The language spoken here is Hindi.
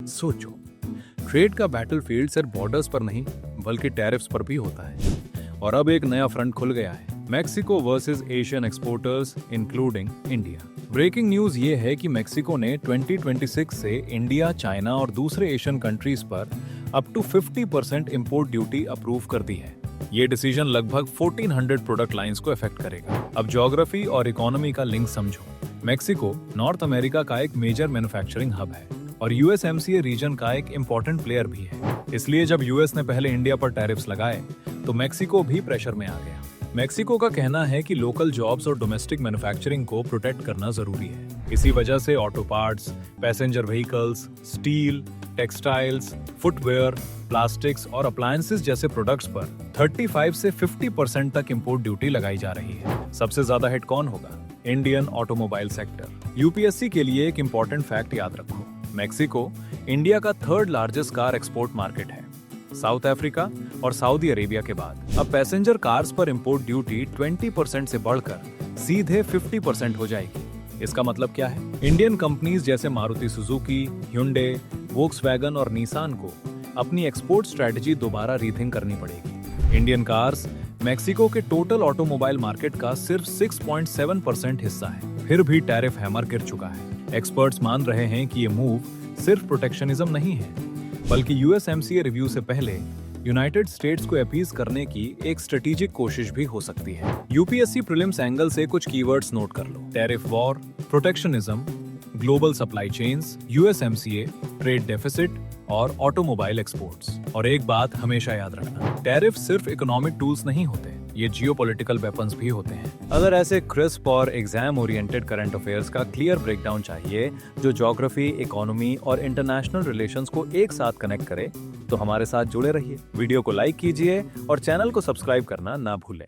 सोचो, ट्रेड का बैटलफील्ड सिर्फ बॉर्डर्स पर नहीं बल्कि टैरिफ्स पर भी होता है। और अब एक नया फ्रंट खुल गया है, Mexico versus Asian exporters including India. Breaking news ये है कि मेक्सिको ने 2026 से इंडिया, चाइना और दूसरे एशियन कंट्रीज पर up to 50% import duty approve कर दी है। ये डिसीजन लगभग 1400 प्रोडक्ट लाइंस को अफेक्ट करेगा। अब ज्योग्राफी और इकोनॉमी का लिंक समझो। मेक्सिको नॉर्थ अमेरिका का एक मेजर मैन्युफैक्चरिंग हब है और यूएसएमसीए रीजन का एक इम्पोर्टेंट प्लेयर भी है। इसलिए जब यूएस ने पहले इंडिया पर टैरिफ्स लगाए तो मेक्सिको भी प्रेशर में आ गया। मेक्सिको का कहना है कि लोकल जॉब्स और डोमेस्टिक मैन्युफैक्चरिंग को प्रोटेक्ट करना जरूरी है। इसी वजह से auto parts, passenger vehicles, steel, textiles, footwear, plastics और अप्लायंसेस जैसे प्रोडक्ट्स पर 35 से 50% तक इंपोर्ट ड्यूटी लगाई जा रही है। सबसे ज्यादा हिट कौन होगा? Indian automobile sector. यूपीएससी के लिए एक इंपॉर्टेंट फैक्ट याद रखो, मेक्सिको इंडिया का third largest car export market है, साउथ अफ्रीका और सऊदी अरेबिया के बाद। अब पैसेंजर कार्स पर इंपोर्ट ड्यूटी 20% से बढ़कर सीधे 50% हो जाएगी। इसका मतलब क्या है? इंडियन कंपनीज जैसे मारुति सुजुकी, hyundai, वोक्सवैगन और निसान को अपनी एक्सपोर्ट स्ट्रेटजी दोबारा रीथिंक करनी पड़ेगी। इंडियन कार्स मेक्सिको के टोटल ऑटोमोबाइल मार्केट का सिर्फ 6.7% हिस्सा है, फिर भी टैरिफ हैमर गिर चुका है। एक्सपर्ट्स मान रहे हैं कि ये मूव सिर्फ प्रोटेक्शनिज्म नहीं है, बल्कि यूएसएमसीए रिव्यू से पहले यूनाइटेड स्टेट्स को अपीज करने की एक स्ट्रेटेजिक कोशिश भी हो सकती है। यूपीएससी प्रीलिम्स एंगल से कुछ कीवर्ड्स नोट कर लो: tariff war, protectionism, global supply chains, USMCA, trade deficit और ऑटोमोबाइल एक्सपोर्ट्स। और एक बात हमेशा याद रखना, टैरिफ सिर्फ इकोनॉमिक टूल्स नहीं होते, ये जियोपॉलिटिकल वेपन्स भी होते हैं। अगर ऐसे क्रिस्प और एग्जाम ओरिएंटेड करंट अफेयर्स का क्लियर ब्रेकडाउन चाहिए जो ज्योग्राफी, इकोनॉमी और इंटरनेशनल रिलेशंस को एक साथ कनेक्ट करे, तो हमारे साथ जुड़े रहिए। वीडियो को लाइक कीजिए और चैनल को सब्सक्राइब करना ना भूलें।